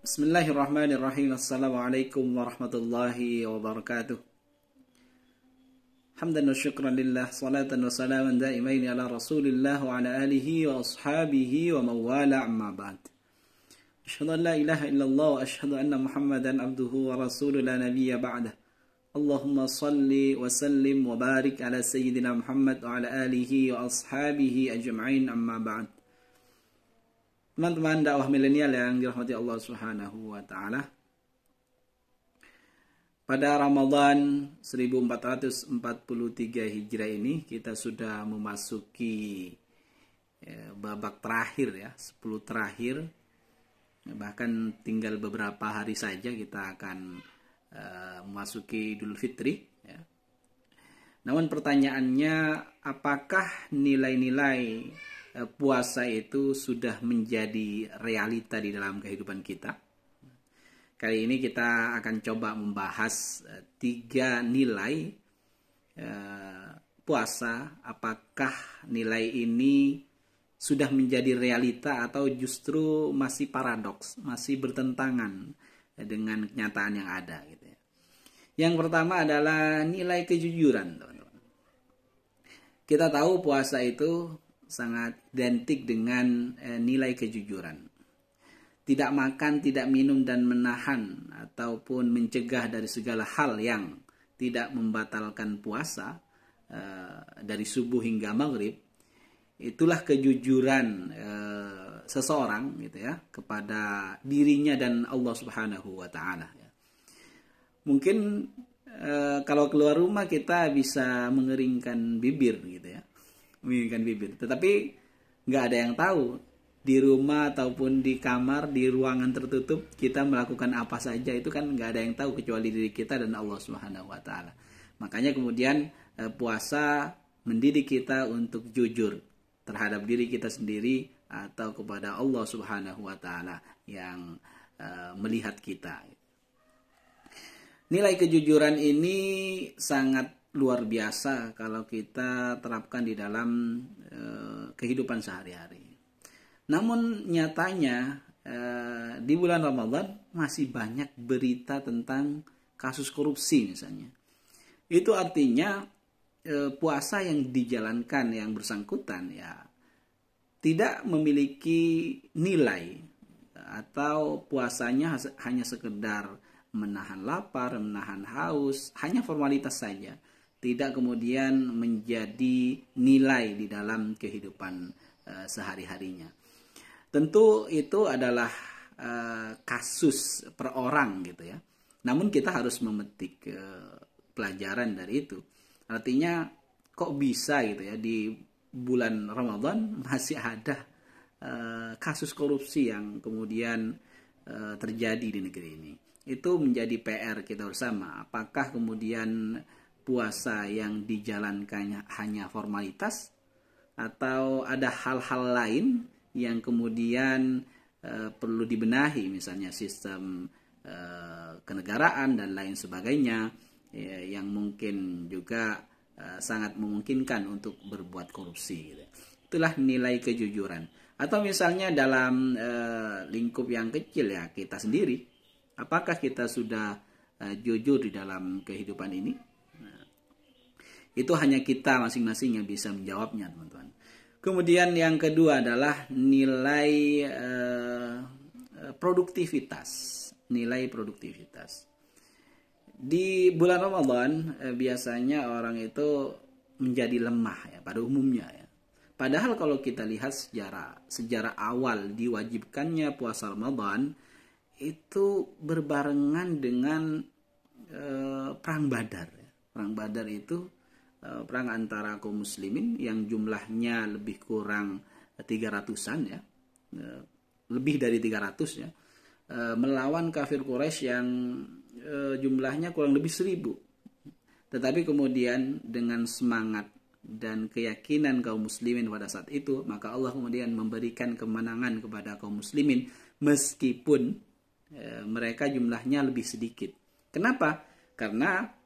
Bismillahirrahmanirrahim. Assalamualaikum warahmatullahi wabarakatuh. Hamdan wa syukran lillah, salatan wa salaman daimaini ala rasulillah wa ala alihi wa ashabihi wa mawala amma ba'd. Asyhadu an la ilaha illallah wa asyhadu anna muhammadan abduhu wa rasuluh la nabiyya ba'dah. Allahumma salli wa sallim wa barik ala sayyidina Muhammad wa ala alihi wa ashabihi ajma'in amma ba'd. Teman-teman dakwah milenial yang dirahmati Allah Subhanahu wa taala. Pada Ramadan 1443 Hijrah ini kita sudah memasuki babak terakhir ya, 10 terakhir. Bahkan tinggal beberapa hari saja kita akan memasuki Idul Fitri ya. Namun pertanyaannya, apakah nilai-nilai puasa itu sudah menjadi realita di dalam kehidupan kita? Kali ini kita akan coba membahas 3 nilai puasa. Apakah nilai ini sudah menjadi realita atau justru masih paradoks, masih bertentangan dengan kenyataan yang ada gitu ya. Yang pertama adalah nilai kejujuran, teman-teman. Kita tahu puasa itu sangat identik dengan nilai kejujuran. Tidak makan, tidak minum dan menahan ataupun mencegah dari segala hal yang tidak membatalkan puasa dari subuh hingga maghrib. Itulah kejujuran seseorang gitu ya kepada dirinya dan Allah Subhanahu wa taala ya. Mungkin kalau keluar rumah kita bisa mengeringkan bibir gitu ya. Mengeringkan bibir. Tetapi nggak ada yang tahu di rumah ataupun di kamar, di ruangan tertutup kita melakukan apa saja, itu kan nggak ada yang tahu kecuali diri kita dan Allah Subhanahu wa taala. Makanya kemudian puasa mendidik kita untuk jujur terhadap diri kita sendiri atau kepada Allah Subhanahu wa taala yang melihat kita. Nilai kejujuran ini sangat luar biasa kalau kita terapkan di dalam kehidupan sehari-hari. Namun nyatanya di bulan Ramadan masih banyak berita tentang kasus korupsi misalnya. Itu artinya puasa yang dijalankan yang bersangkutan ya tidak memiliki nilai, atau puasanya hanya sekedar menahan lapar, menahan haus, hanya formalitas saja. Tidak kemudian menjadi nilai di dalam kehidupan sehari-harinya. Tentu itu adalah kasus per orang gitu ya. Namun kita harus memetik pelajaran dari itu. Artinya kok bisa gitu ya di bulan Ramadan masih ada kasus korupsi yang kemudian terjadi di negeri ini. Itu menjadi PR kita bersama. Apakah kemudian puasa yang dijalankannya hanya formalitas atau ada hal-hal lain yang kemudian perlu dibenahi, misalnya sistem kenegaraan dan lain sebagainya yang mungkin juga sangat memungkinkan untuk berbuat korupsi gitu. Itulah nilai kejujuran. Atau misalnya dalam lingkup yang kecil ya, kita sendiri, apakah kita sudah jujur di dalam kehidupan ini? Itu hanya kita masing-masing yang bisa menjawabnya, teman-teman. Kemudian yang kedua adalah nilai produktivitas. Nilai produktivitas. Di bulan Ramadan biasanya orang itu menjadi lemah ya pada umumnya ya. Padahal kalau kita lihat sejarah awal diwajibkannya puasa Ramadan itu berbarengan dengan perang Badar. Perang Badar itu perang antara kaum muslimin yang jumlahnya lebih kurang 300-an ya, lebih dari 300 ya, melawan kafir Quraisy yang jumlahnya kurang lebih 1000. Tetapi kemudian dengan semangat dan keyakinan kaum muslimin pada saat itu, maka Allah kemudian memberikan kemenangan kepada kaum muslimin meskipun mereka jumlahnya lebih sedikit. Kenapa? Karena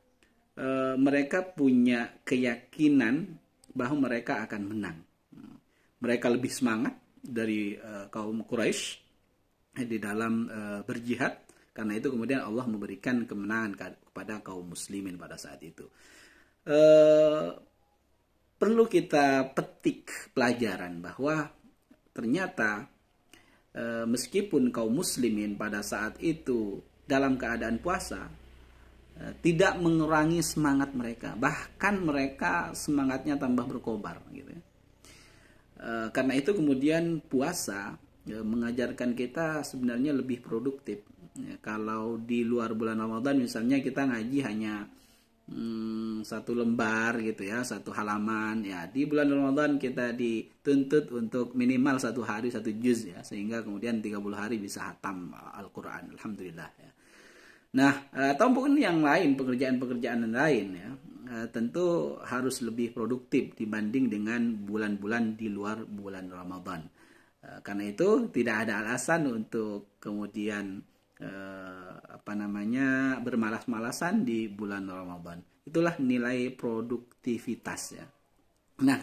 mereka punya keyakinan bahwa mereka akan menang. Mereka lebih semangat dari kaum Quraisy di dalam berjihad. Karena itu kemudian Allah memberikan kemenangan kepada kaum muslimin pada saat itu. Perlu kita petik pelajaran bahwa ternyata meskipun kaum muslimin pada saat itu dalam keadaan puasa, tidak mengurangi semangat mereka, bahkan mereka semangatnya tambah berkobar gitu ya. Karena itu kemudian puasa mengajarkan kita sebenarnya lebih produktif. Kalau di luar bulan Ramadan misalnya kita ngaji hanya satu lembar gitu ya, satu halaman ya, di bulan Ramadan kita dituntut untuk minimal satu hari satu juz ya, sehingga kemudian 30 hari bisa hatam Al-Quran, alhamdulillah ya. Nah, ataupun yang lain, pekerjaan-pekerjaan lain ya, tentu harus lebih produktif dibanding dengan bulan-bulan di luar bulan Ramadan. Karena itu tidak ada alasan untuk kemudian bermalas-malasan di bulan Ramadan. Itulah nilai produktivitas ya. Nah,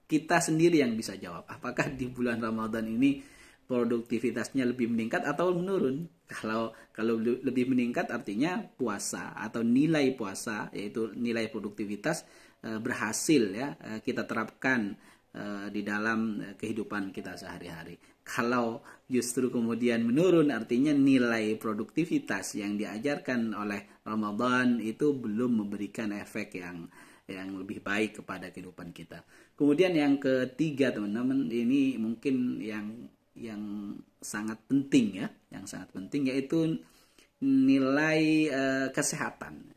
kita sendiri yang bisa jawab, apakah di bulan Ramadan ini produktivitasnya lebih meningkat atau menurun? Kalau lebih meningkat artinya puasa atau nilai puasa, yaitu nilai produktivitas berhasil ya kita terapkan di dalam kehidupan kita sehari-hari. Kalau justru kemudian menurun, artinya nilai produktivitas yang diajarkan oleh Ramadan itu belum memberikan efek yang lebih baik kepada kehidupan kita. Kemudian yang ketiga teman-teman, ini mungkin yang sangat penting ya, yang sangat penting yaitu nilai kesehatan.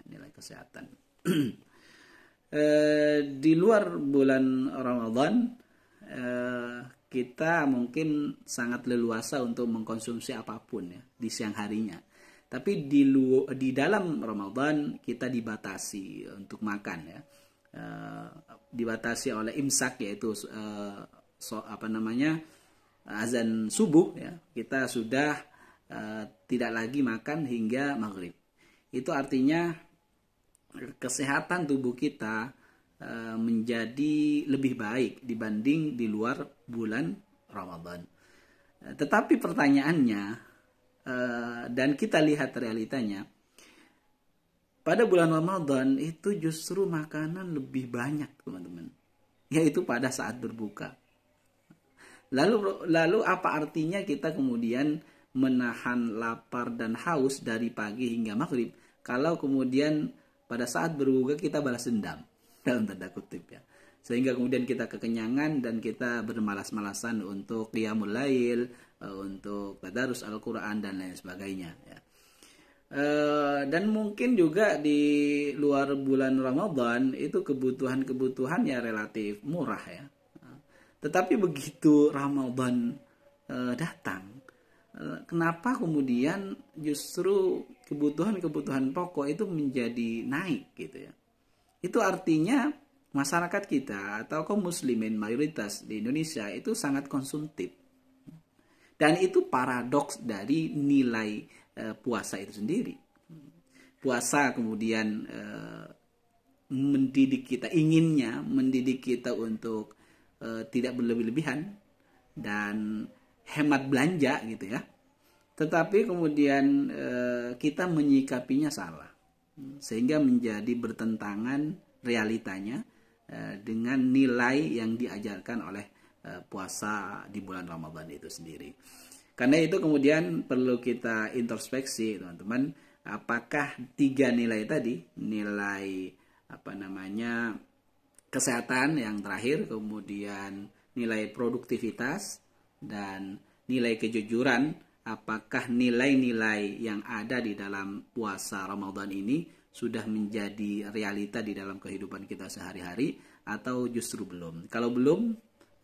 Di luar bulan Ramadan kita mungkin sangat leluasa untuk mengkonsumsi apapun ya di siang harinya. Tapi di dalam Ramadan kita dibatasi untuk makan ya. Dibatasi oleh imsak, yaitu azan subuh ya. Kita sudah tidak lagi makan hingga maghrib. Itu artinya kesehatan tubuh kita menjadi lebih baik dibanding di luar bulan Ramadan. Tetapi pertanyaannya, dan kita lihat realitanya, pada bulan Ramadan itu justru makanan lebih banyak teman-teman, yaitu pada saat berbuka. Lalu apa artinya kita kemudian menahan lapar dan haus dari pagi hingga maghrib kalau kemudian pada saat berbuka kita balas dendam, dalam tanda kutip ya, sehingga kemudian kita kekenyangan dan kita bermalas-malasan untuk qiyamul lail, untuk tadarus Al-Quran dan lain sebagainya ya. Dan mungkin juga di luar bulan Ramadan itu kebutuhan ya relatif murah ya. Tetapi begitu Ramadan datang, kenapa kemudian justru kebutuhan pokok itu menjadi naik gitu ya. Itu artinya masyarakat kita atau kaum muslimin mayoritas di Indonesia itu sangat konsumtif. Dan itu paradoks dari nilai puasa itu sendiri. Puasa kemudian mendidik kita untuk tidak berlebih-lebihan dan hemat belanja gitu ya. Tetapi kemudian kita menyikapinya salah, sehingga menjadi bertentangan realitanya dengan nilai yang diajarkan oleh puasa di bulan Ramadan itu sendiri. Karena itu kemudian perlu kita introspeksi teman-teman, apakah tiga nilai tadi, nilai kesehatan yang terakhir, kemudian nilai produktivitas dan nilai kejujuran, apakah nilai-nilai yang ada di dalam puasa Ramadan ini sudah menjadi realita di dalam kehidupan kita sehari-hari atau justru belum? Kalau belum,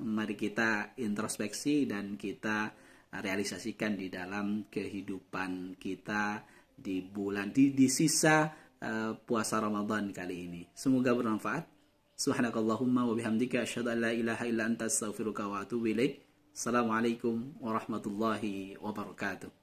mari kita introspeksi dan kita realisasikan di dalam kehidupan kita di sisa puasa Ramadan kali ini. Semoga bermanfaat. Subhanakallahumma wa bihamdika asyhadu an la ilaha illa anta astaghfiruka wa atubu ilaik. Assalamualaikum warahmatullahi wabarakatuh.